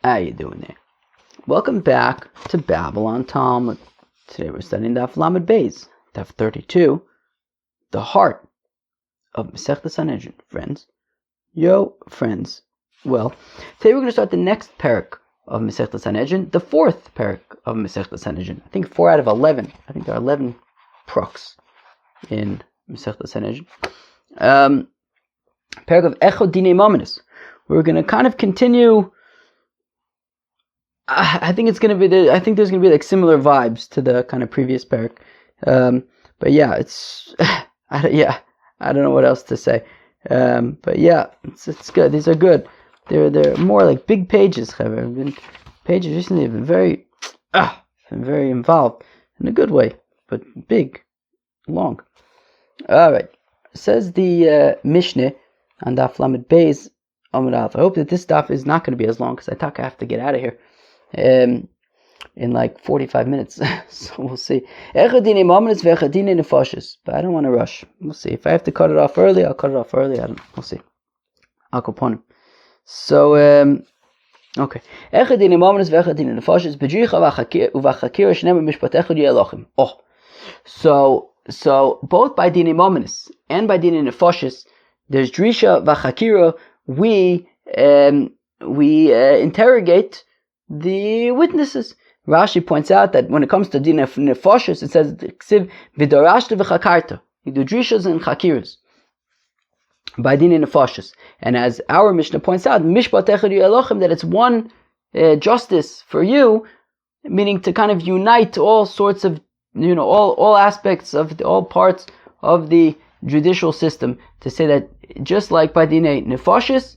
How you doing there? Welcome back to Babylon Talmud. Today we're studying Daf Lamed Beis, Daf 32, the heart of Masechta Sanhedrin. Friends, friends. Well, today we're going to start the next parak of Masechta Sanhedrin, the fourth parak of Masechta Sanhedrin. I think 4 out of 11. I think there are 11 proks in Masechta Sanhedrin. Parak of Echod Dinei Mominus. We're going to kind of continue. I think there's going to be like similar vibes to the kind of previous parak. But yeah, I don't know what else to say. But yeah, it's good. These are good. They're more like big pages. Pages recently have been very involved in a good way, but big, long. All right. Says the Mishnah on Daf Lamed Beis Amud Aleph. I hope that this stuff is not going to be as long because I have to get out of here in like 45 minutes. So we'll see. But I don't want to rush. We'll see. If I have to cut it off early, I'll cut it off early. We'll see. I'll go upon him. So, okay. So both by Dinei Mominus and by Dinei Nefashis, there's Drisha v'Chakira. We interrogate the witnesses. Rashi points out that when it comes to Dinei Nefashis, it says v'Dorashta v'Chakarta. You do Drishas and Chakiras by Dinei Nefashis. And as our Mishnah points out, Mishpat Echad Elohim, that it's one justice for you, meaning to kind of unite all sorts of, all aspects of all parts of the judicial system, to say that just like by Dinei Nefashis,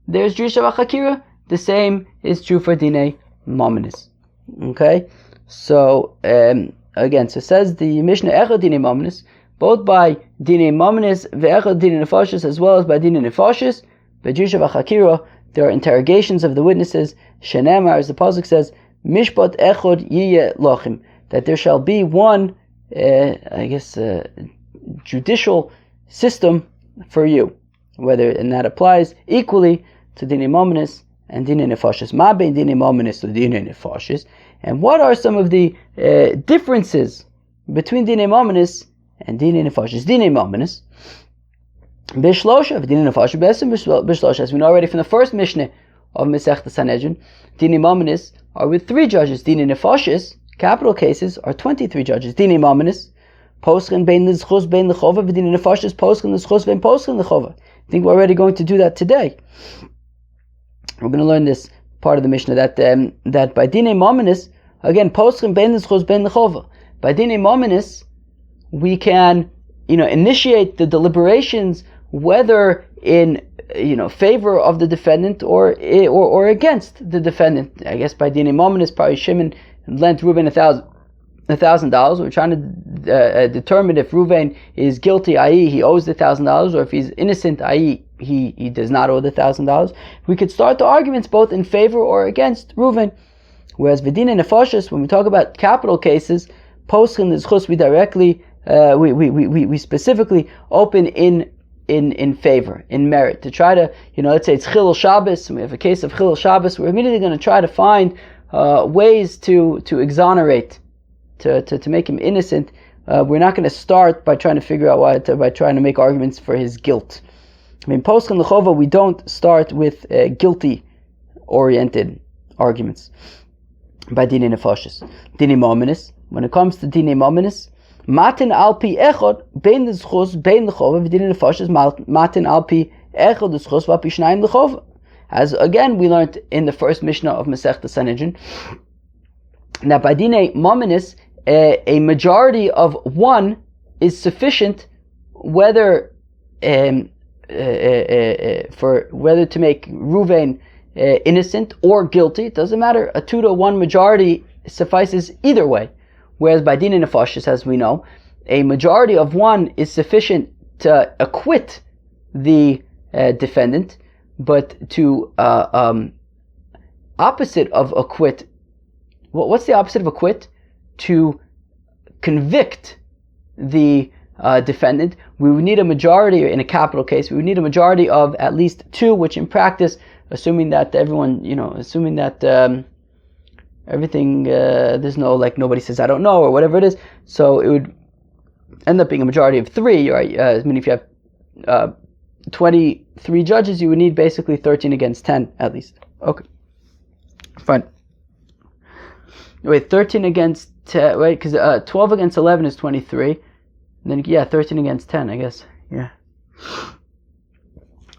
there's Drisha v'Chakira, the same is true for Dinei Mominus. Okay? So, again, so says the Mishnah Echad Dinei Mominus, both by Dinei Mominus ve'Echad Dinei Nefashis, as well as by Dinei Nefashis, by Drisha v'Chakira, there are interrogations of the witnesses. Shenemar, as the pasuk says, Mishpat Echad Yiyeh Lochim, that there shall be one, judicial system for you, and that applies equally to Dinei Mominus and Dinei Nefashis. Ma bein Dinei Mominus to Dinei Nefashis, and what are some of the differences between Dinei Mominus and Dinei Nefashis? Dinei Mominus Bishlosha, Dinei Nefashis Bishlosha. As we know already from the first Mishnah of Masechta Sanhedrin, Dinei Mominus are with 3 judges. Dinei Nefashis, capital cases, are 23 judges. Dinei Mominus Poschen bein l'zchus bein l'chova, v'dinei nefashis poschen l'zchus bein poschen l'chova. I think we're already going to do that today. We're going to learn this part of the Mishnah that by Dinei Mominus, again, poschen bein l'zchus bein l'chova. By Dinei Mominus, we can, initiate the deliberations whether in favor of the defendant or against the defendant. I guess by Dinei Mominus, probably Shimon lent Reuben $1,000. We're trying to determine if Reuven is guilty, i.e. he owes the $1,000, or if he's innocent, i.e. he does not owe the $1,000. We could start the arguments both in favor or against Reuven. Whereas V'dinei Nefashis, when we talk about capital cases, Poschen l'zchus, we directly, we specifically open in favor, in merit, to try to, let's say it's Chilul Shabbos, and we have a case of Chilul Shabbos, we're immediately going to try to find ways to exonerate, to make him innocent. We're not going to start by trying to figure out by trying to make arguments for his guilt. Poschen l'chova, we don't start with guilty-oriented arguments. By Dinei Nefashis, Dinei Mominus. When it comes to Dinei Mominus, matin alpi echod bein l'zchus bein l'chova, v'Dinei Nefashis matin alpi echod l'zchus v'alpi shnayim l'chova. As again we learned in the first Mishnah of Masechta Sanhedrin, that by Dinei Mominus, a majority of 1 is sufficient, whether for whether to make Reuven innocent or guilty. It doesn't matter. A 2-to-1 majority suffices either way. Whereas by Dinei Nefashis, as we know, a majority of 1 is sufficient to acquit the defendant, but to opposite of acquit. What's the opposite of acquit? To convict the defendant, we would need a majority, in a capital case, we would need a majority of at least 2, which in practice assuming that everyone, assuming that everything, there's no, like, nobody says I don't know or whatever it is. So it would end up being a majority of 3, right? I mean, if you have 23 judges, you would need basically 13 against 10 at least. Okay, fine. Wait, 13 against 10, right? Because 12 against 11 is 23. And then, 13 against 10, I guess. Yeah.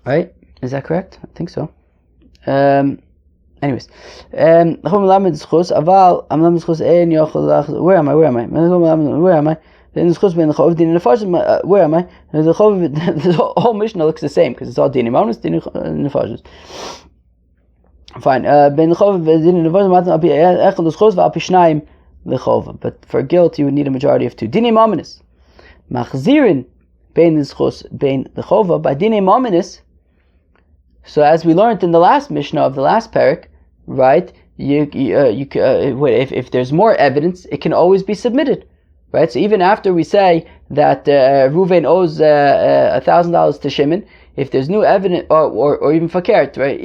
Right? Is that correct? I think so. Anyways. Where am I? Where am I? Where am I? The whole Mishnah looks the same because it's all Dini Mominus, Dini Nefashos. Fine. But for guilt, you would need a majority of 2. Dini Mominus. Machzirin bein l'schus bein l'chova. By Dini Mominus, so as we learned in the last Mishnah of the last parak, right? If there's more evidence, it can always be submitted. Right, so even after we say that Reuven owes $1,000 to Shimon, if there's new evidence, or even Fakert, right?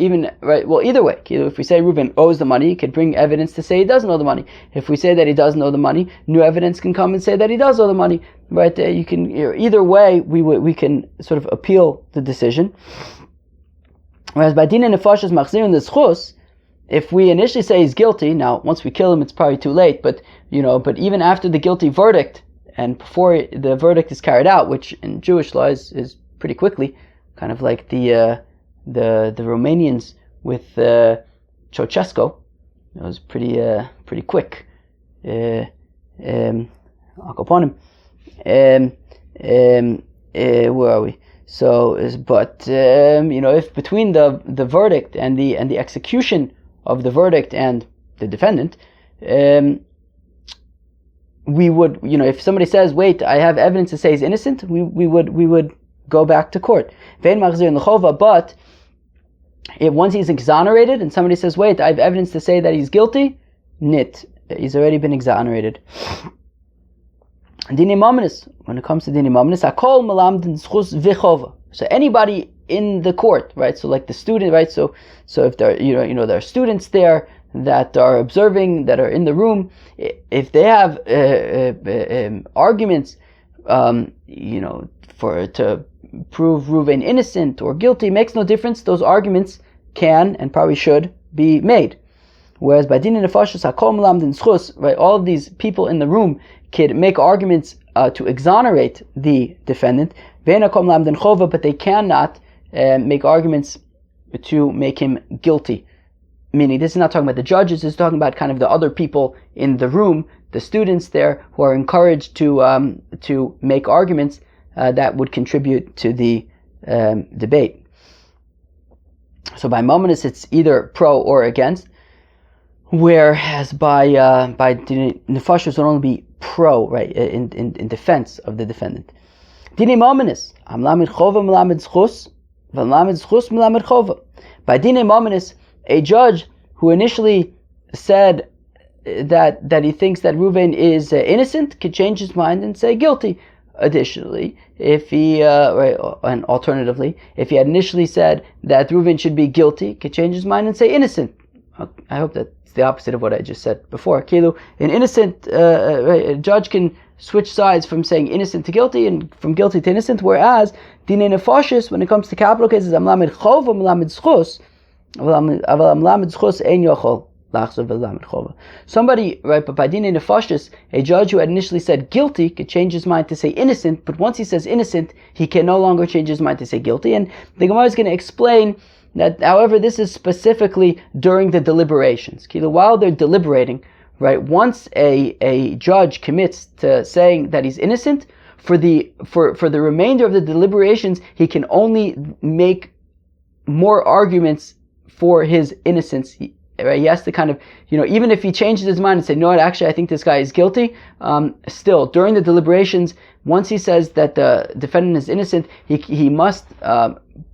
Well, either way, if we say Reuven owes the money, he could bring evidence to say he doesn't owe the money. If we say that he doesn't owe the money, new evidence can come and say that he does owe the money. Right? You can either way, we can sort of appeal the decision. Whereas by Dina Nefashos Machzirin l'Schus, if we initially say he's guilty, now once we kill him, it's probably too late. But even after the guilty verdict and before the verdict is carried out, which in Jewish law is pretty quickly, kind of like the Romanians with Ceausescu, it was pretty quick. I'll go upon him. Where are we? So, if between the verdict and the execution of the verdict and the defendant, we would, if somebody says, wait, I have evidence to say he's innocent, we would go back to court. But if once he's exonerated and somebody says, wait, I have evidence to say that he's guilty, he's already been exonerated. Dini Mominus, when it comes to Dini Mominus, Akol Malamdin Schus Vichova. So anybody in the court, right? So like the student, right? So if there, there are students there that are observing, that are in the room, if they have arguments, to prove Reuven innocent or guilty, makes no difference. Those arguments can and probably should be made. Whereas by Dini Nefashos Hakol Malamdin Schus, right? All of these people in the room can make arguments to exonerate the defendant, but they cannot make arguments to make him guilty. Meaning, this is not talking about the judges, this is talking about kind of the other people in the room, the students there, who are encouraged to make arguments that would contribute to the debate. So by Mominus, it's either pro or against, whereas by Nefashos it would only be pro, right, in defense of the defendant. Dini Mominus, Amlamed Chova Melamed Schus, V'Melamed Schus Melamed Chova. By Dini Mominus, a judge who initially said that he thinks that Reuven is innocent could change his mind and say guilty. Additionally, if he and alternatively, if he had initially said that Reuven should be guilty, could change his mind and say innocent. I hope that's the opposite of what I just said before. Kilu, an innocent a judge can switch sides from saying innocent to guilty and from guilty to innocent, whereas Dinei Nefashos, when it comes to capital cases, Amlamed Chov, Amlamed Schus, Amlamed Schus ein yochol lachzor v'lamed Chova. Somebody, right, but by Dinei Nefashos, a judge who had initially said guilty could change his mind to say innocent, but once he says innocent, he can no longer change his mind to say guilty. And the Gemara is going to explain that, however, this is specifically during the deliberations. While they're deliberating, right, once a judge commits to saying that he's innocent, for the remainder of the deliberations, he can only make more arguments for his innocence. He has to kind of, even if he changes his mind and say, no, actually, I think this guy is guilty, still, during the deliberations, once he says that the defendant is innocent, he must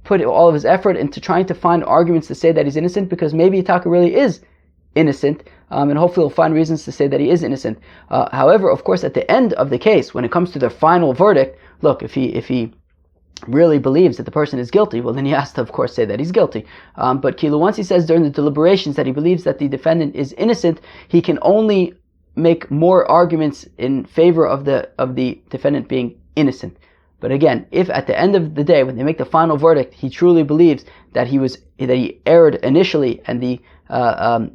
put all of his effort into trying to find arguments to say that he's innocent, because maybe Itaka really is innocent, and hopefully he'll find reasons to say that he is innocent. However, of course, at the end of the case, when it comes to the final verdict, look, if he really believes that the person is guilty, well, then he has to, of course, say that he's guilty. But Kilu, once he says during the deliberations that he believes that the defendant is innocent, he can only make more arguments in favor of the defendant being innocent. But again, if at the end of the day, when they make the final verdict, he truly believes that he erred initially and the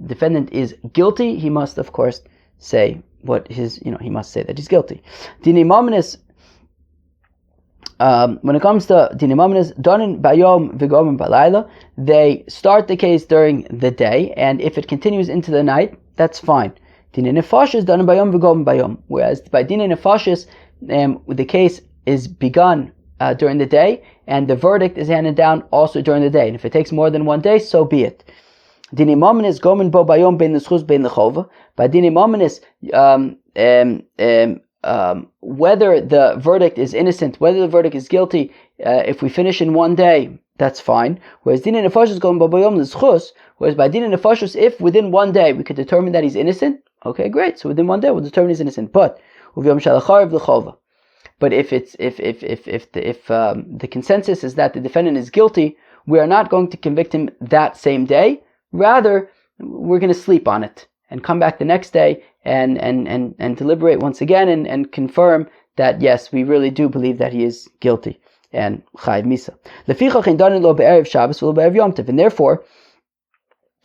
defendant is guilty, he must, of course, say he must say that he's guilty. Dini Mominis. When it comes to Dini Mominis, Donin Bayom Vigomim Balayla, they start the case during the day, and if it continues into the night, that's fine. Dini Nefashis Donin Bayom Vigomim Bayom. Whereas by Dini Nefashis, the case is begun during the day, and the verdict is handed down also during the day. And if it takes more than one day, so be it. Dini Mominis Gomen Bo Bayom Ben Neschus Ben Lechova. By Dini Mominis, whether the verdict is innocent, whether the verdict is guilty, if we finish in one day, that's fine. Whereas Dini Nefashis Gomen Bo Bayom Neschus. Whereas by Dini Nefashis, if within one day we could determine that he's innocent, okay, great. So within one day we'll determine he's innocent. But Uviyom Shalachariv Lechova. But if the consensus is that the defendant is guilty, we are not going to convict him that same day. Rather, we're going to sleep on it and come back the next day and deliberate once again and confirm that yes, we really do believe that he is guilty and chayiv misa. And therefore,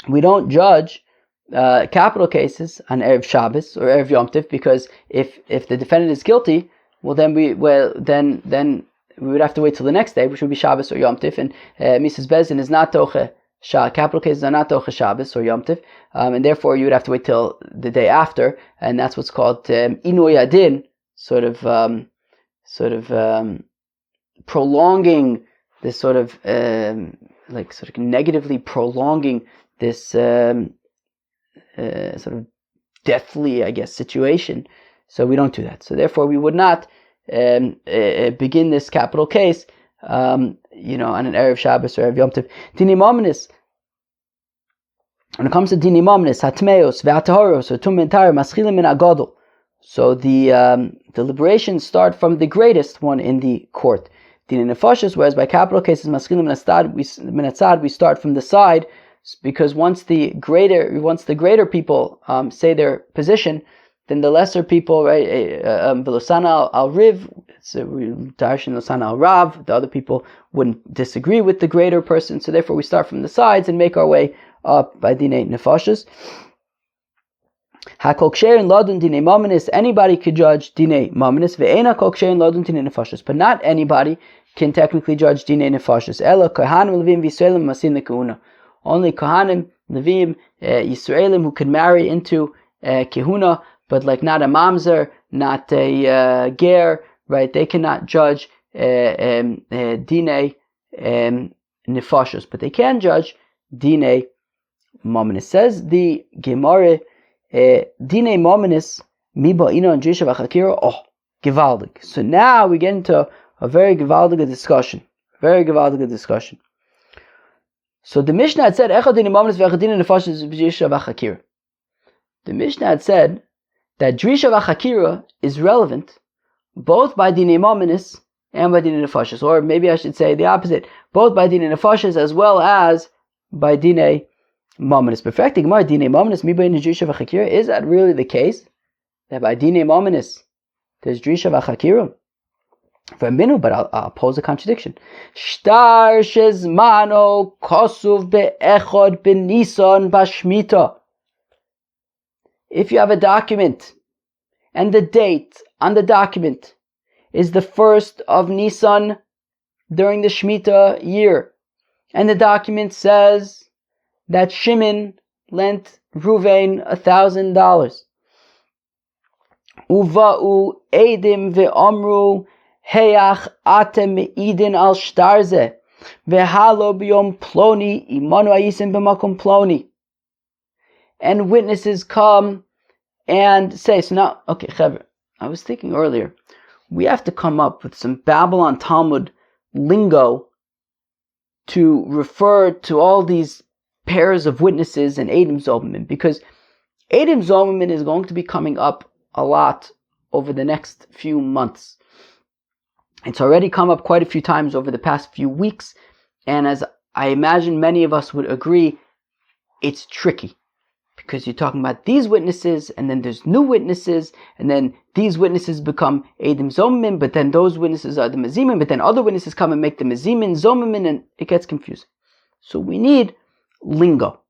we don't judge capital cases on erev Shabbos or erev Yom Tov, because if the defendant is guilty, well, then we would have to wait till the next day, which would be Shabbos or Yom Tov, and Mrs. Bezin is not toche capital cases are not toche Shabbos or Yom Tov, and therefore you would have to wait till the day after, and that's what's called Inoy Adin, sort of prolonging this sort of negatively prolonging this sort of deathly, I guess, situation. So we don't do that. So therefore, we would not begin this capital case, on an erev Shabbos or erev Yom Tov. Dini Mominis. When it comes to Dini Mominis, Hatmeos, Ve'atahoros, or Tum B'Entayr, Maschilim Min Agadol. So the deliberations start from the greatest one in the court. Dini Nefashis, whereas by capital cases, Maschilim Min Atzad, we start from the side, because once the greater people say their position, then the lesser people, right? Velosana al Riv, Darshan Losana al Rav. The other people wouldn't disagree with the greater person, so therefore we start from the sides and make our way up by Dinei Nefashos. Hakol Ksherin Ladun Dinei Mominis. Anybody could judge Dinei Mominis. Ve'ena Kol Ksherin Ladun Dinei Nefashos. But not anybody can technically judge Dinei Nefashos. Ela Kohanim Levim Yisraelim Masin Lekehuna. Only Kohanim, Levim, Yisraelim who can marry into Kehuna, but like not a mamzer, not a ger, right? They cannot judge dinei nefashos, but they can judge dinei mominis. Says the Gemara, dinei mominis miba ino and jisha v'chakira. Oh, gewaldig. So now we get into a very gewaldige discussion. So the Mishnah had said echad dinei mominis v'echad dinei nefashos jisha v'chakira. The Mishnah had said that Drisha v'Chakira is relevant both by Dinei Mominis and by Dinei Nefashos, or maybe I should say the opposite, both by Dinei Nefashos as well as by Dinei Mominis. Perfecting Gemara, Dinei Mominis, mi b'in Drisha v'Chakira, is that really the case? That by Dinei Mominis there's Drisha v'Chakira? But I'll pose a contradiction. Shtar shezmano kosuv be'echod b'nisan b'shmita. If you have a document and the date on the document is the 1st of Nisan during the Shemitah year, and the document says that Shimon lent Ruvain $1,000, Uva'u edim ve'omru heach atem me'idin al shtarze ve'halo b'yom ploni imanu ayisim b'makom ploni. And witnesses come and say, so now, okay, Chaver, I was thinking earlier, we have to come up with some Babylon Talmud lingo to refer to all these pairs of witnesses and Eidim Zomim, because Eidim Zomim is going to be coming up a lot over the next few months. It's already come up quite a few times over the past few weeks, and as I imagine many of us would agree, it's tricky. Because you're talking about these witnesses, and then there's new witnesses, and then these witnesses become Eidim Zomim, but then those witnesses are the Mezimim, but then other witnesses come and make the Mezimin Zomim, and it gets confusing. So we need lingo.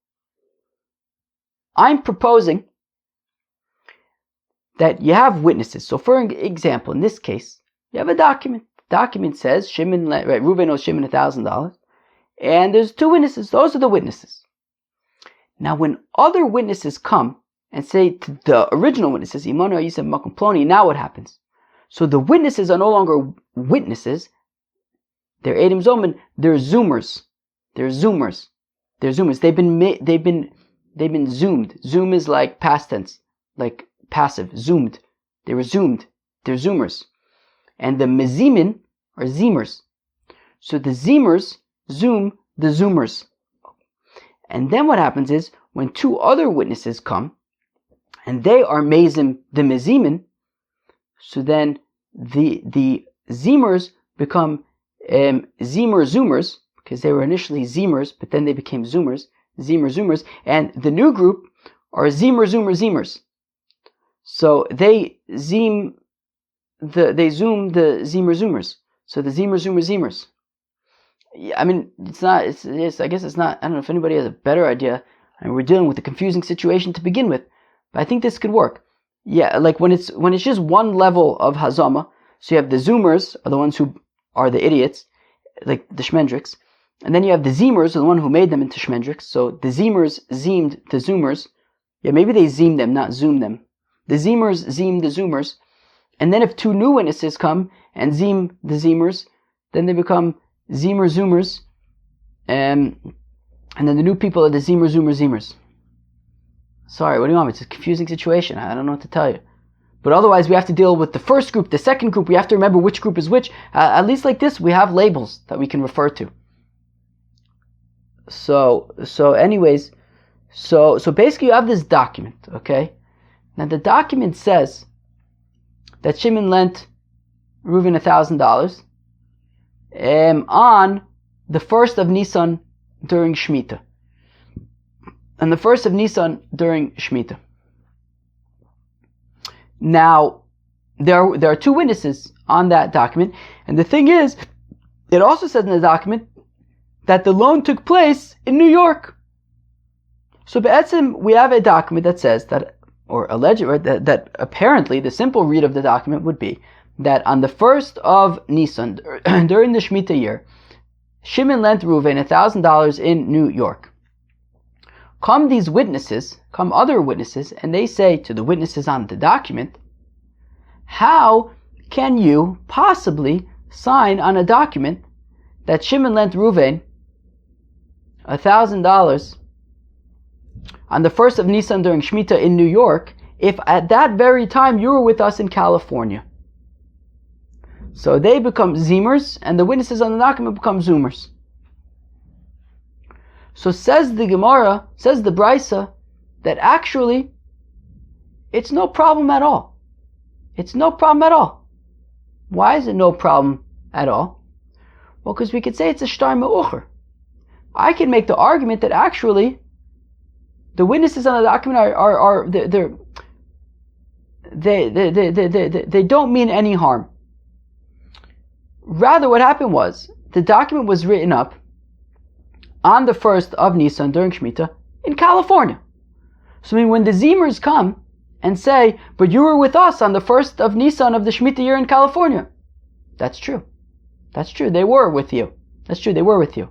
I'm proposing that you have witnesses. So for example, in this case, you have a document. The document says Reuven owes Shimon $1,000, and there's two witnesses. Those are the witnesses. Now, when other witnesses come and say to the original witnesses, Imanu Yisem Makom Ploni, now what happens? So the witnesses are no longer witnesses. They're Eidim Zomin. They're zoomers. They're zoomers. They're zoomers. They've been zoomed. Zoom is like past tense, like passive. Zoomed. They were zoomed. They're zoomers. And the mezimin are zeemers. So the zeemers zoom the zoomers. And then what happens is, when two other witnesses come, and they are mezim the mezimin, so then the zeemers become zeemer zoomers, because they were initially zeemers, but then they became zoomers, zeemer zoomers, and the new group are zeemer zoomer zeemers. So they zoom the zeemer zoomers. So the zeemer zoomer zeemers. I mean, I guess it's not, I don't know if anybody has a better idea. I mean, we're dealing with a confusing situation to begin with, but I think this could work. Yeah, like when it's just one level of hazama, so you have the zoomers, are the ones who are the idiots, like the shmendriks, and then you have the zeemers, are the one who made them into shmendriks, so the zeemers zeemed the zoomers. Yeah, maybe they zeemed them, not zoomed them. The zeemers zeemed the zoomers, and then if two new witnesses come and zeem the zeemers, then they become zeemer zoomers, and then the new people are the zeemer zoomer zeemers. Sorry, what do you want me? It's a confusing situation. I don't know what to tell you. But otherwise, we have to deal with the first group, the second group. We have to remember which group is which. At least like this, we have labels that we can refer to. So basically, you have this document. Okay, now the document says that Shimon lent Reuven $1,000. On the 1st of Nisan during Shemitah. And the 1st of Nisan during Shemitah. Now, there are two witnesses on that document, and the thing is, it also says in the document that the loan took place in New York. So be'etzim, we have a document that says that, or alleged, that apparently the simple read of the document would be that on the 1st of Nisan, during the Shemitah year, Shimon lent Reuven $1,000 in New York. Come other witnesses, and they say to the witnesses on the document, how can you possibly sign on a document that Shimon lent Reuven $1,000 on the 1st of Nisan during Shemitah in New York, if at that very time you were with us in California? So they become zeemers, and the witnesses on the document become zoomers. So says the Gemara, says the Brisa, that actually, it's no problem at all. It's no problem at all. Why is it no problem at all? Well, because we could say it's a shtar me'ucher. I can make the argument that actually, the witnesses on the document they don't mean any harm. Rather, what happened was, the document was written up on the 1st of Nisan during Shemitah in California. So I mean, when the Zeemers come and say, but you were with us on the 1st of Nisan of the Shemitah year in California, that's true. That's true, they were with you. That's true, they were with you.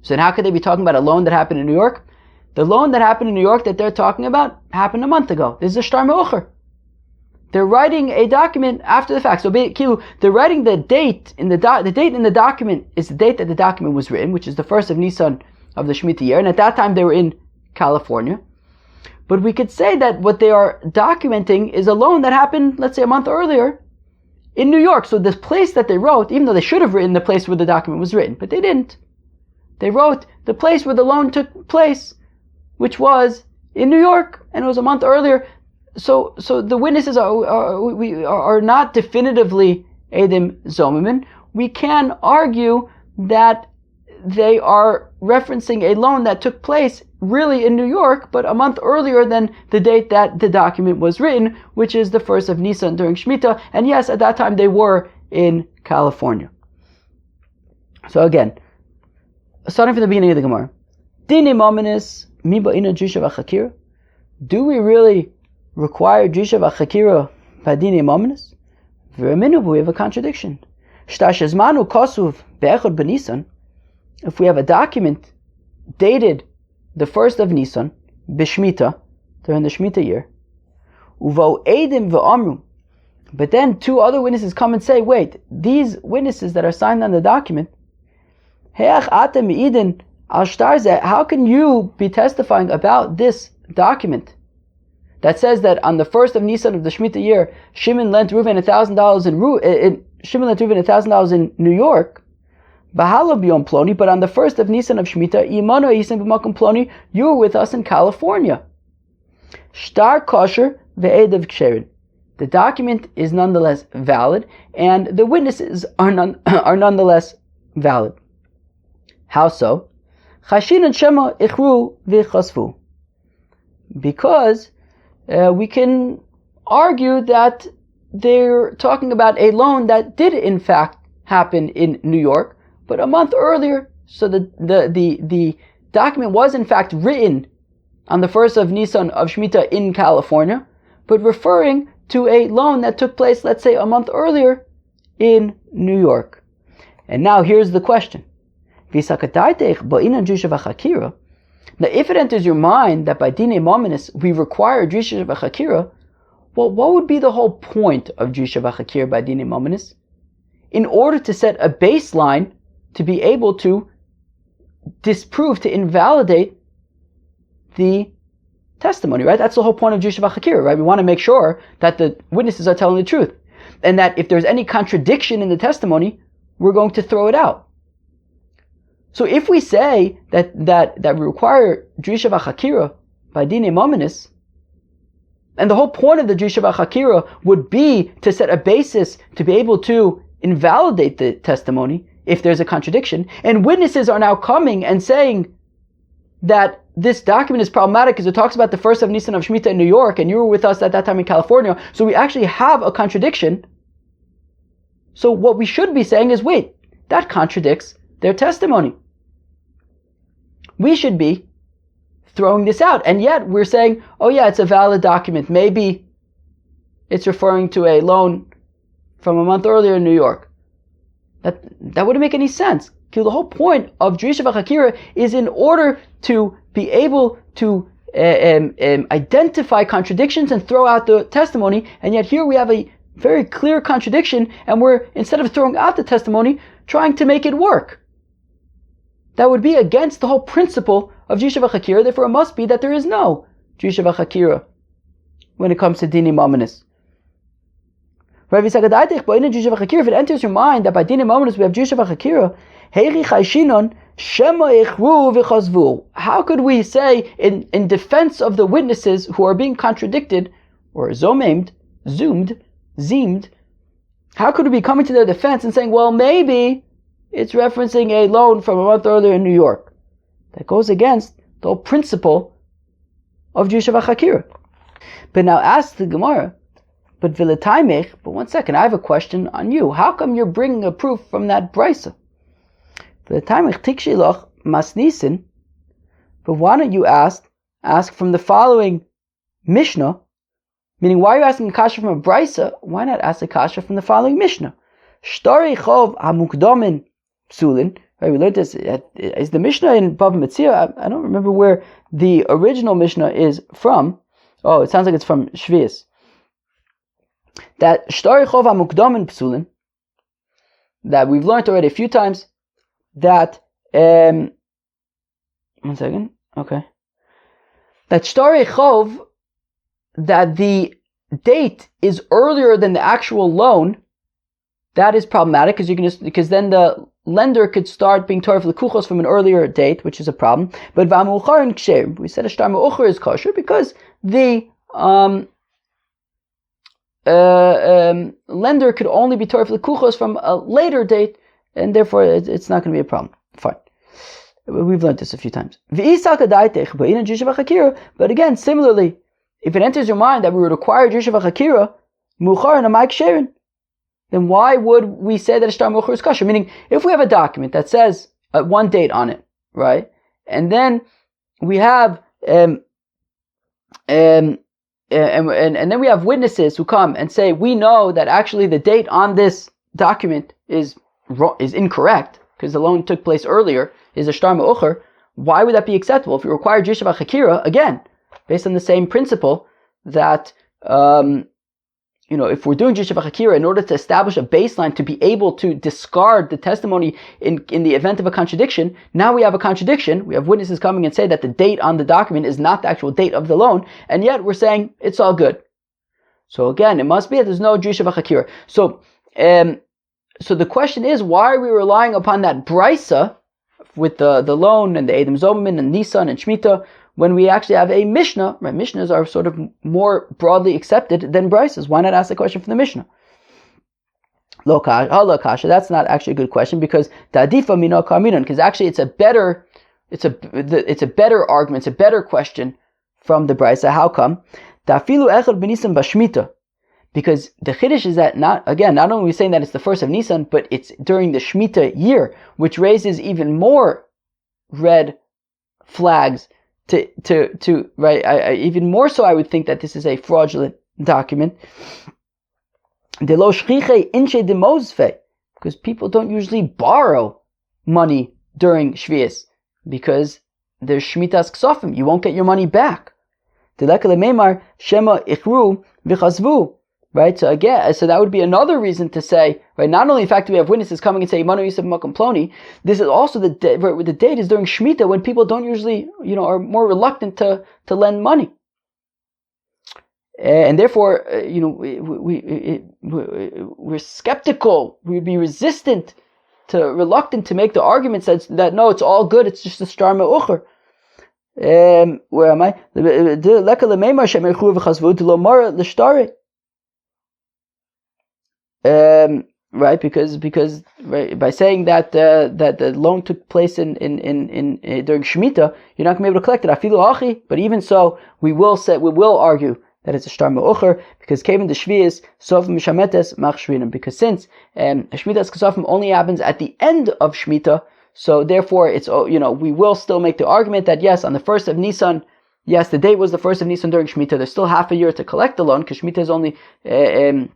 So then how could they be talking about a loan that happened in New York? The loan that happened in New York that they're talking about happened a month ago. This is a shtar me'ucher. They're writing a document after the fact. So they're writing the date in the date in the document is the date that the document was written, which is the 1st of Nisan of the Shemitah year. And at that time they were in California. But we could say that what they are documenting is a loan that happened, let's say, a month earlier in New York. So this place that they wrote, even though they should have written the place where the document was written, but they didn't. They wrote the place where the loan took place, which was in New York, and it was a month earlier. So the witnesses are not definitively Edim Zomimin, we can argue that they are referencing a loan that took place really in New York, but a month earlier than the date that the document was written, which is the 1st of Nisan during Shemitah. And yes, at that time they were in California. So again, starting from the beginning of the Gemara. Dini Mominis Miba'ina Jusha V'Chakira. Do we really require Jusha V'Chakira by Dini Mominis? V'Raminu, we have a contradiction. Shtashazmanu Kosuv Be'echad B'Nisan. If we have a document dated the 1st of Nisan, B'Shmita, during the Shemitah year, Uvo Eidim V'Amru, but then 2 other witnesses come and say, wait, these witnesses that are signed on the document, how can you be testifying about this document that says that on the 1st of Nisan of the Shemitah year, Shimon lent Reuven $1,000 in New York, but on the 1st of Nisan of Shemitah, you were with us in California. Shtar kosher ve'edav ksherin. The document is nonetheless valid, and the witnesses are nonetheless valid. How so? Because we can argue that they're talking about a loan that did in fact happen in New York, but a month earlier. So the document was in fact written on the 1st of Nisan of Shemitah in California, but referring to a loan that took place, let's say, a month earlier in New York. And now here's the question. Now, if it enters your mind that by Dine Mominis we require Drisha V'Chakira, well, what would be the whole point of Drisha V'Chakira by Dine Mominis? In order to set a baseline to be able to disprove, to invalidate the testimony, right? That's the whole point of Drisha V'Chakira, right? We want to make sure that the witnesses are telling the truth, and that if there's any contradiction in the testimony, we're going to throw it out. So if we say that we require Drisha V'Chakira by Dine Mominis, and the whole point of the Drisha V'Chakira would be to set a basis to be able to invalidate the testimony if there's a contradiction, and witnesses are now coming and saying that this document is problematic because it talks about the 1st of Nisan of Shemitah in New York, and you were with us at that time in California, so we actually have a contradiction. So what we should be saying is, wait, that contradicts their testimony. We should be throwing this out, and yet we're saying, oh yeah, it's a valid document. Maybe it's referring to a loan from a month earlier in New York. That wouldn't make any sense. The whole point of Drisha V'Chakira is in order to be able to identify contradictions and throw out the testimony, and yet here we have a very clear contradiction, and we're, instead of throwing out the testimony, trying to make it work. That would be against the whole principle of Drisha V'Chakira, therefore it must be that there is no Drisha V'Chakira when it comes to Dini Mominis. If it enters your mind that by Dini Mominis we have Drisha V'Chakira, how could we say in defense of the witnesses who are being contradicted, or zoomed, how could we be coming to their defense and saying, well, maybe it's referencing a loan from a month earlier in New York? That goes against the whole principle of Drisha V'Chakira. But now ask the Gemara, but one second, I have a question on you. How come you're bringing a proof from that brisa? But why don't you ask from the following Mishnah? Meaning, why are you asking a kasha from a brisa? Why not ask a kasha from the following Mishnah? Shtarei chov hamukdamin psulin. Right, we learned this. Is the Mishnah in Bava Metzia? I don't remember where the original Mishnah is from. Oh, it sounds like it's from Shvius. That Shtarei chov hamukdamin psulin, that we've learned already a few times, that, one second, okay. That Shtarei chov, that the date is earlier than the actual loan, that is problematic because then the lender could start being torah for lekuchos from an earlier date, which is a problem. But v'amucharin ksher, we said a shtar me'ucher is kosher because the lender could only be Torah for the Kuchos from a later date, and therefore it's not going to be a problem. Fine. We've learned this a few times. But again, similarly, if it enters your mind that we would require Jusha v'Chakira, Muchar and a Mike Sharon, then why would we say that a Shtar Muchar is kosher? Meaning, if we have a document that says one date on it, right, and then we have and then we have witnesses who come and say, we know that actually the date on this document is incorrect because the loan took place earlier, is a shtar me'ucher. Why would that be acceptable? If you require Jusha v'Chakira, again, based on the same principle that, if we're doing Jusha v'Chakira in order to establish a baseline to be able to discard the testimony in the event of a contradiction, now we have a contradiction. We have witnesses coming and say that the date on the document is not the actual date of the loan, and yet we're saying it's all good. So again, it must be that there's no Jusha v'Chakira. So the question is, why are we relying upon that brisa with the loan and the Edom Zomin and Nisan and Shemitah when we actually have a Mishnah? Right, Mishnahs are sort of more broadly accepted than brisas. Why not ask the question from the Mishnah? Lo kasha, that's not actually a good question because ta'adifa mino kaminon, because actually it's a better argument, it's a better question from the brisa. How come? Ta'afilu echad b'nisan b'shmita. Because the Chiddush is that not only are we saying that it's the first of Nisan, but it's during the Shemitah year, which raises even more red flags even more so I would think that this is a fraudulent document. Because people don't usually borrow money during Shvius, because there's Shmitas Ksofim. You won't get your money back. Right, so that would be another reason to say, right, not only in fact do we have witnesses coming and say Imanu Yisef Makom Ploni, this is also the date is during Shemitah when people don't usually, are more reluctant to lend money. And therefore, we're skeptical, we'd be reluctant to make the argument that no, it's all good, it's just a shtar me'ucher. Where am I? Right, because right, by saying that the loan took place in during Shemitah, you're not going to be able to collect it. Afilu hachi, but even so, we will argue that it's a shtar me'ucher because Kevin the Shvius sof mishametes machshrinim, because since Shmitas Kesofim only happens at the end of Shemitah, so therefore it's we will still make the argument that yes, on the 1st of Nisan, yes, the date was the 1st of Nisan during Shemitah. There's still half a year to collect the loan because Shemitah is only the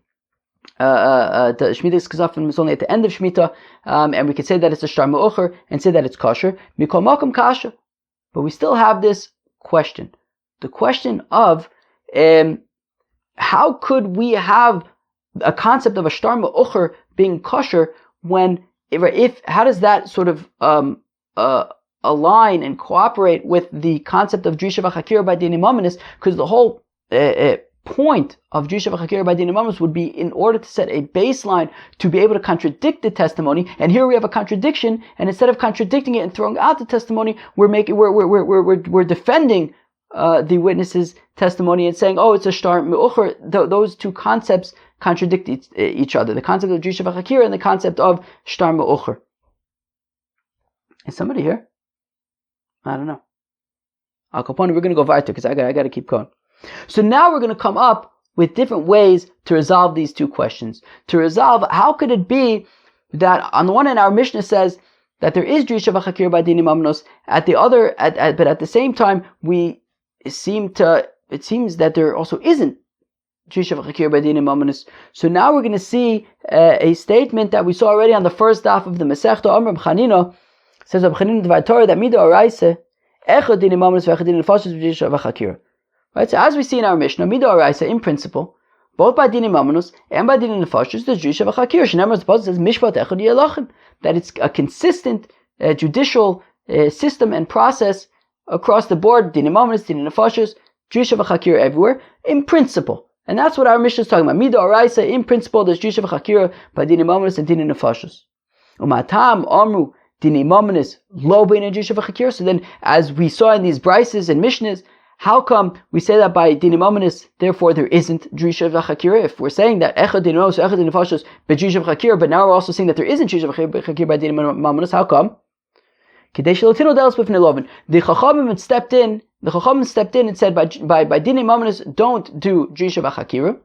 Shemitah Kesofim is only at the end of Shemitah, and we could say that it's a shtar me'ucher and say that it's kosher. Mikol makom kasha, but we still have this question, the question of how could we have a concept of a shtar me'ucher being kosher when how does that sort of align and cooperate with the concept of Jusha v'Chakira by Dinim Mominus? Because the whole point of Jusha v'Chakira by Dinim Mominus would be in order to set a baseline to be able to contradict the testimony. And here we have a contradiction, and instead of contradicting it and throwing out the testimony, we're defending the witness's testimony and saying, oh, it's a shtar me'ucher. Those two concepts contradict each other. The concept of Jusha v'Chakira and the concept of shtar me'ucher. Is somebody here? I don't know. Al Capone, we're going to go weiter because I got to keep going. So now we're going to come up with different ways to resolve these two questions. To resolve, how could it be that on the one hand our Mishnah says that there is Jusha v'Chakira by Dinim Mominus, but at the same time it seems that there also isn't Jusha v'Chakira by Dinim Mominus. So now we're going to see a statement that we saw already on the first daf of the Masechta. Amr Chanina says Chanina Torah that Mida Oraisa Echad Dinim Mominus v'Echad Dinim Nefashos Jusha v'Chakira. Right, so as we see in our Mishnah, Mida Oraisa, in principle, both by Dinim Mominus and by Dinim Nefashos, there's Jusha v'Chakira. Shneimar, the says Mishpat Echad Yelachim, that it's a consistent judicial system and process across the board. Dinim Mominus, Dinim Nefashos, Jusha v'Chakira everywhere, in principle. And that's what our Mishnah is talking about. Mida Oraisa, in principle, there's Jusha v'Chakira by Dinim Mominus and Dinim Nefashos. Umatam Amru Dinim Mominus Lo Bein Jusha v'Chakira. So then, as we saw in these brises and Mishnahs, How come we say that by dinim ominous, therefore there isn't drisha v'chakira? If we're saying that echad dinim ominous, echad dinim nefashos b'drisha v'chakira, but now we're also saying that there isn't drisha v'chakira by dinim ominous, how come? The Chachamim stepped in. The Chachamim stepped in and said by dinim ominous, don't do drisha v'chakira.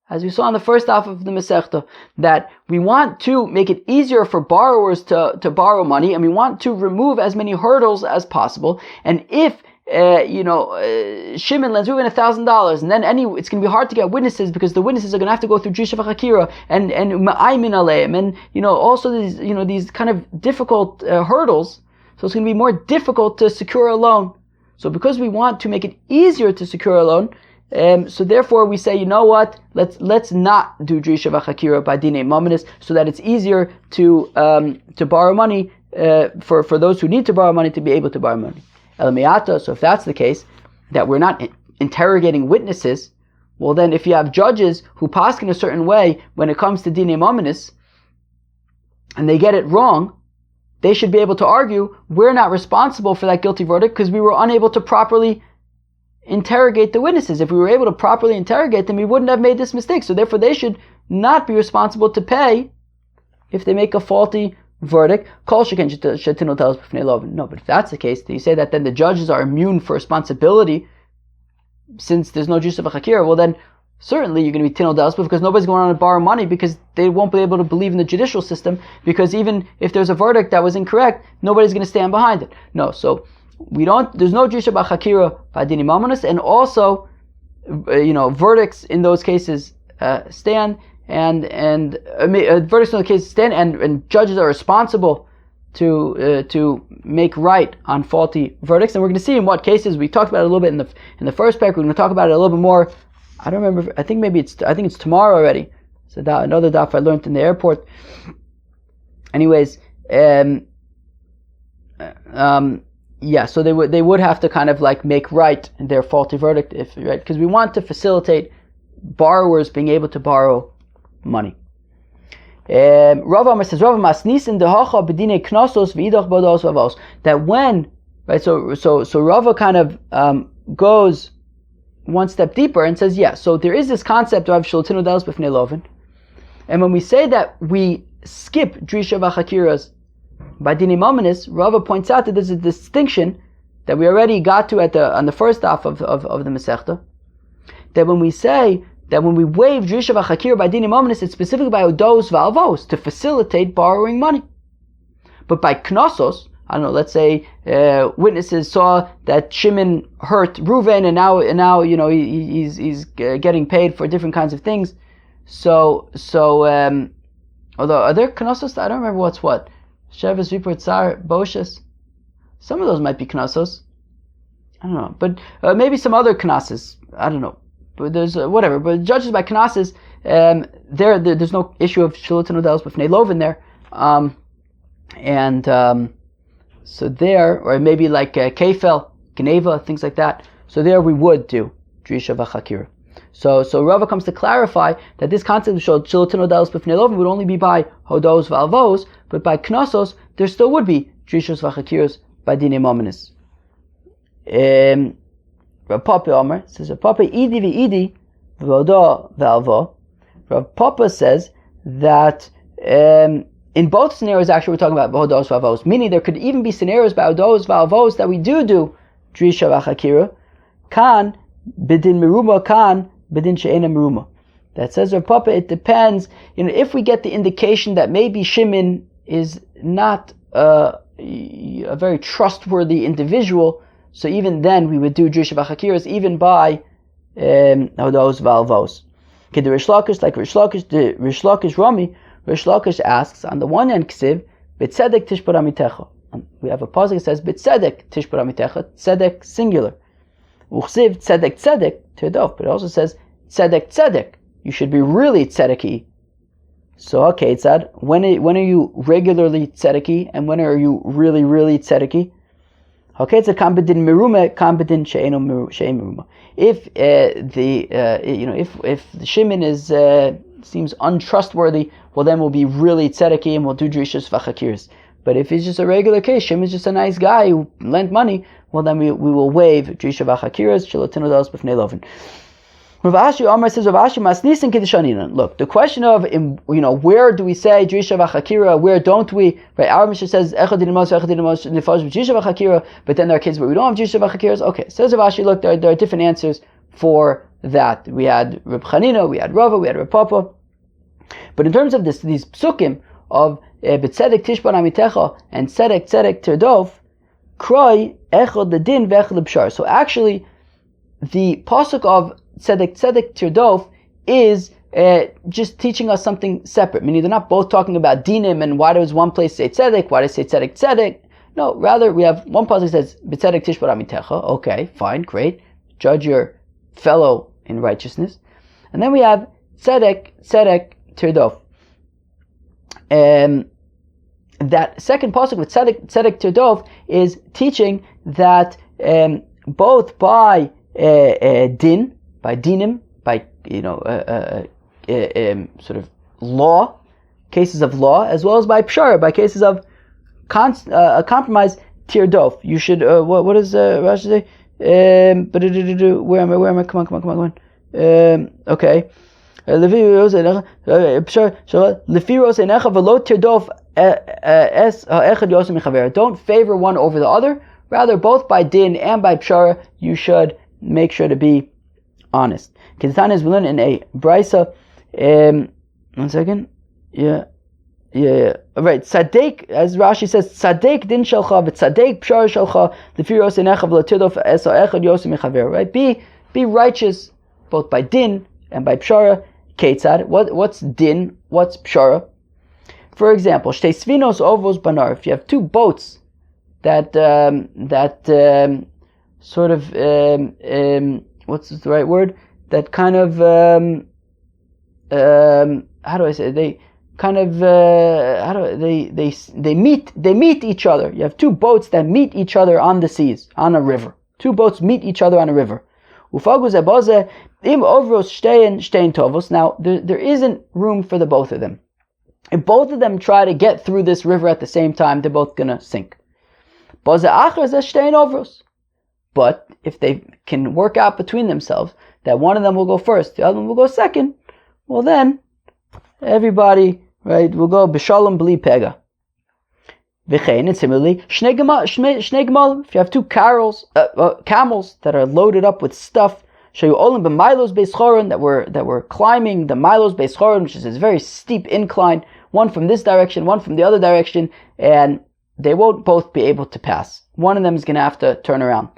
As we saw in the first half of the Masechta, that we want to make it easier for borrowers to borrow money, and we want to remove as many hurdles as possible. And if Shimon lends Reuven $1,000, and then it's going to be hard to get witnesses because the witnesses are going to have to go through Drisha v'Chakira and Ma'aymin Aleim, and also these kind of difficult hurdles. So it's going to be more difficult to secure a loan. So because we want to make it easier to secure a loan, so therefore we say, you know what? Let's not do Drisha v'Chakira by dinei mominus, so that it's easier to borrow money for those who need to borrow money to be able to borrow money. El Me'ata. So if that's the case, that we're not interrogating witnesses, well then if you have judges who pass in a certain way when it comes to dinei mominus, and they get it wrong, they should be able to argue, we're not responsible for that guilty verdict because we were unable to properly interrogate the witnesses. If we were able to properly interrogate them, we wouldn't have made this mistake. So therefore they should not be responsible to pay if they make a faulty verdict. No, but if that's the case, you say that then the judges are immune for responsibility since there's no Drisha v'Chakira. Well then, certainly you're going to be tinol dalspuf because nobody's going on to borrow money because they won't be able to believe in the judicial system, because even if there's a verdict that was incorrect, nobody's going to stand behind it. No, so there's no Drisha v'Chakira by dinim ominous, and also, verdicts in those cases stand, and verdicts in those cases stand, and judges are responsible to make right on faulty verdicts. And we're going to see in what cases. We talked about it a little bit in the first paper. We're going to talk about it a little bit more. I don't remember. I think it's tomorrow already. So another daf I learned in the airport. Anyways, so they would have to kind of like make right their faulty verdict, because we want to facilitate borrowers being able to borrow money. Rav Amar says, Rav Masnisin dehacha b'dinei knasos v'idach bodos v'avos. That when, right, so Rava kind of goes one step deeper and says, so there is this concept of shalotinu dalos b'fnei lovin, and when we say that we skip drisha v'chakiras by dinim ominous, Rava points out that there's a distinction that we already got to on the first half of the Masechta, that when we say that when we waive drisha v'chakira by dinim ominous, it's specifically by odos v'alvos to facilitate borrowing money. But by knossos, I don't know, let's say witnesses saw that Shimon hurt Reuven, and now he's getting paid for different kinds of things. So although are there knossos? I don't remember what's what. Sheves, Vipur, Tsar, Boshes. Some of those might be knossos. I don't know, but maybe some other knasses. I don't know. But there's whatever. But judges by knasses, there's no issue of shalotanu dalos b'fnei lovin there. So there, or maybe like kefel, geneva, things like that. So there we would do drisha v'chakira. So Rava comes to clarify that this concept of shalotanu dalos b'fnei lovin would only be by hodos v'alvos, but by knossos there still would be drishos v'chakiros by dinim ominous. Rav Papa Omer says, Rav Papa idi v'idi v'hodo v'alvo. Rav Papa says that in both scenarios, actually, we're talking about hodos v'alvos, meaning there could even be scenarios by hodos v'alvos that we do drisha v'chakira. Kan b'din meruma, kan b'din she'ena meruma. That says Rav Papa, it depends. If we get the indication that maybe Shimon is not a very trustworthy individual, so even then we would do drisha v'chakiras even by hodos v'alvos. Okay, the Rish Lakish, the Rish Lakish Rami, Rish Lakish asks, on the one hand, ksiv b'tzedek tishbar amitecha. We have a pasuk that says b'tzedek tishbar amitecha, tzedek singular. U'ksiv tzedek tzedek tedov, but it also says tzedek tzedek. You should be really tzedeki. So okay, it's that. When are you regularly tzedeki, and when are you really tzedeki? Okay, it's a kambedin merume, kambedin she'eno meruma. If if the Shimon seems untrustworthy, well then we'll be really tzedeki and we'll do drishos v'chakiris. But if it's just a regular case, Shimon is just a nice guy who lent money, well then we will waive Drisha v'chakiras Shalotinu Dos B'fnei Lovin. Rav Ashi Omar says, Rav Ashi Masnisin Kedishaninan. Look, the question of, where do we say Drisha v'chakira, where don't we? Right, our Mishnah says Echad Dinamos Nifash Drisha v'chakira, but then there are cases where we don't have Drisha v'chakiras. Okay, says Rav Ashi, look, there are different answers for that. We had Reb Chanina, we had Rava, we had Reb Papa. But in terms of these psukim of B'tzedek Tishban Amitecha and Tzedek Tirdof, Kroi Echad Ledin V'Echad L'Pshar. So actually, the pasuk of Tzedek Tirdof is just teaching us something separate. Meaning they're not both talking about dinim and why does one place say tzedek, why does it say tzedek. No, rather we have one pasuk that says b'tzedek tishbar amitecha. Okay, fine, great. Judge your fellow in righteousness. And then we have tzedek tirdof. That second pasuk with tzedek tirdof is teaching that both by dinim, by sort of law, cases of law, as well as by pshara, by cases of compromise, tirdof. You should what does Rashi say? Where am I? Come on. Okay. Don't favor one over the other. Rather, both by din and by pshara, you should make sure to be honest. Ketatan is learned in a brisa. 1 second. Yeah. Right. Tzaddik, as Rashi says, tzaddik din shalcha v'tzaddik pshara shalcha lefiros enecha v'lotidof esa echad yosem mechaver. Right. Be righteous both by din and by pshara. Ketzad. What's din? What's pshara? For example, shtei svinos ovos banar. If you have two boats that sort of what's the right word? That kind of how do I say it? They kind of they meet each other. You have two boats that meet each other on the seas, on a river. Two boats meet each other on a river. Ufagu zebaze im ovros shtein tovos. Now there isn't room for the both of them. If both of them try to get through this river at the same time, they're both gonna sink. Baze achar ze shtein ovros. But if they can work out between themselves that one of them will go first, the other one will go second, well then, everybody, right, will go b'shalom b'li pega. V'chein, and similarly, shnei gemal, if you have two camels that are loaded up with stuff, shayu olim b'milos beis choron, that were climbing the milos beis choron, which is this very steep incline, one from this direction, one from the other direction, and they won't both be able to pass. One of them is going to have to turn around.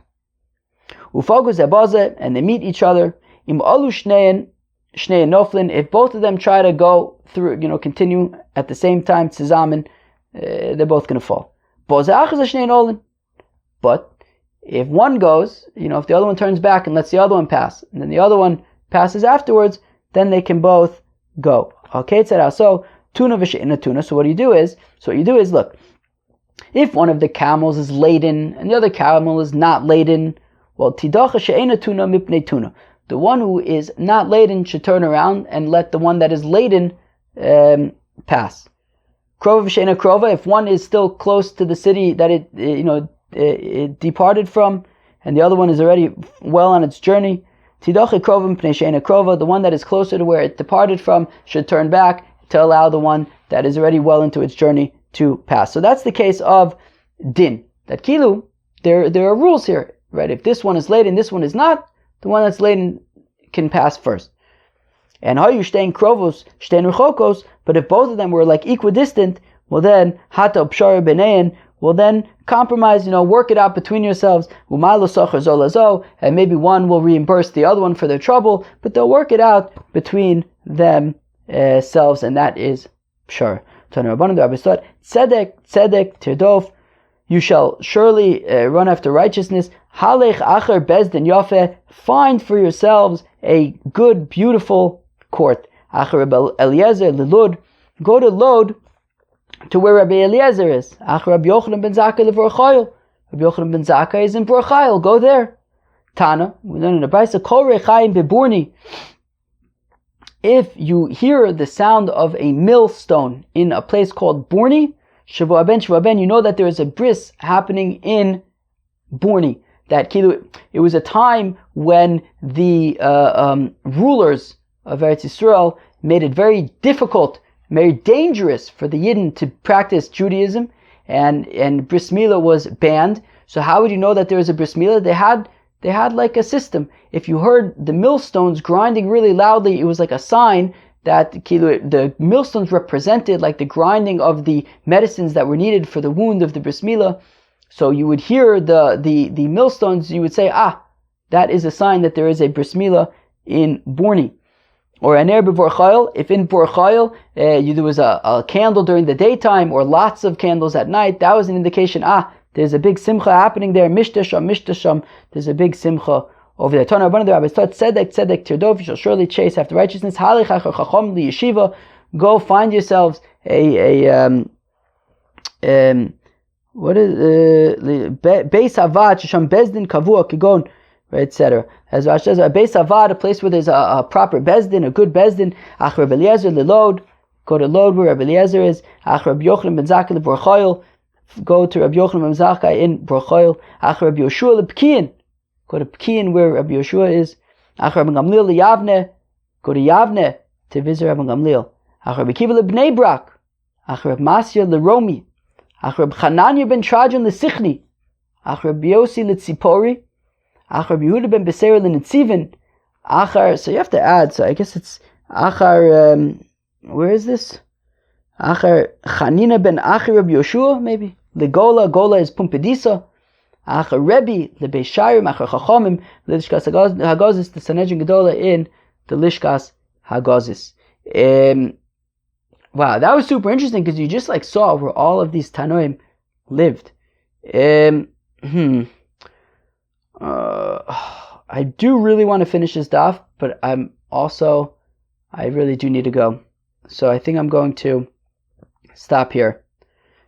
Ufagu zebaze, and they meet each other. Im alu shnein noflin, if both of them try to go through, continue at the same time, tzizamen, they're both going to fall. But if one goes, if the other one turns back and lets the other one pass, and then the other one passes afterwards, then they can both go. Okay, so tuna v'she'ina tuna. So what you do is, look, if one of the camels is laden and the other camel is not laden, well, tidacha she'ena tuna mipnei tuna. The one who is not laden should turn around and let the one that is laden pass. Krova v'she'ena krova. If one is still close to the city that it departed from, and the other one is already well on its journey, tidacha krova mipnei she'ena krova. The one that is closer to where it departed from should turn back to allow the one that is already well into its journey to pass. So that's the case of din. That kilu, there are rules here. Right, if this one is laden, this one is not, the one that's laden can pass first. And how you shtein krovos, shtein rechokos, but if both of them were like equidistant, well then, hata pshara benein, well then, compromise, work it out between yourselves, umaylo socher zolazo, and maybe one will reimburse the other one for their trouble, but they'll work it out between themselves, and that is pshara. Tzedek tirdof, you shall surely run after righteousness. Halech acher bezdin yafeh, find for yourselves a good, beautiful court. Acher Eliezer lelud, go to Lod, to where Rabbi Eliezer is. Acher Rabbi Yochanan ben Zakkai levorachayil, Rabbi Yochanan ben Zakkai is in Vorachayil, go there. Tana, we learn in the Brisa, kol rechayim beburni. If you hear the sound of a millstone in a place called Burni, Shavua ben, you know that there is a bris happening in Borni. That it was a time when the rulers of Eretz Yisrael made it very difficult, very dangerous for the Yidden to practice Judaism, and bris milah was banned. So how would you know that there was a bris milah? They had like a system. If you heard the millstones grinding really loudly, it was like a sign that the millstones represented like the grinding of the medicines that were needed for the wound of the bris milah. So you would hear the millstones, you would say, that is a sign that there is a bris milah in Borni. Or aner b'vor chayil, if in Bor Chayil there was a candle during the daytime or lots of candles at night, that was an indication, there's a big simcha happening there, mishtasham, there's a big simcha over there. Tana Rabbanan, the rabbis taught, tzedek tirdov, you shall surely chase after righteousness, halich achar chacham li yeshiva, go find yourselves what is Beis Havad Shesham Bezdin Kavua Kigon, etc. As Rashi says, a Beis Havad, a place where there's a proper Bezdin, a good Bezdin. Ach Rabbi Eliezer Lelod, go to Lod where Rabbi Eliezer is. Ach Rabbi Yochanan ben Zakkai le Bor Chayil, go to Rabbi Yochanan ben Zakkai in Bor Chayil. Ach Rabbi Yoshua le Pkiyin, go to Pkiyin where Rabbi Yoshua is. Ach Rabbi Gamliel le Yavne, go to Yavne to visit Rabbi Gamliel. Ach Rabbi Kiva le Bnei Brak, Ach Rabbi Masya le Romi. Ach Reb Chananya ben Trajan l'Sichni, Ach Reb Yossi l'Tzipori, Ach Reb Yehuda ben Beseir l'Nitzivin, Achar, so you have to add, so I guess it's Achar, where is this? Achar Chanina ben Achar Reb Yoshua, maybe? Gola is Pumpedisa, Achar Rebbe, l'Beishayim, Achar Chachomim, l'Lishkas Hagozis, the Sanhedrin Gedola in the Lishkas Hagozis. Wow, that was super interesting because you just like saw where all of these Tanoim lived. I do really want to finish this daf, but I really do need to go. So I think I'm going to stop here,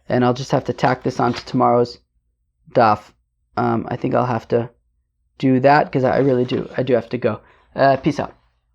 and I'll just have to tack this onto tomorrow's daf. I think I'll have to do that because I do have to go. Peace out.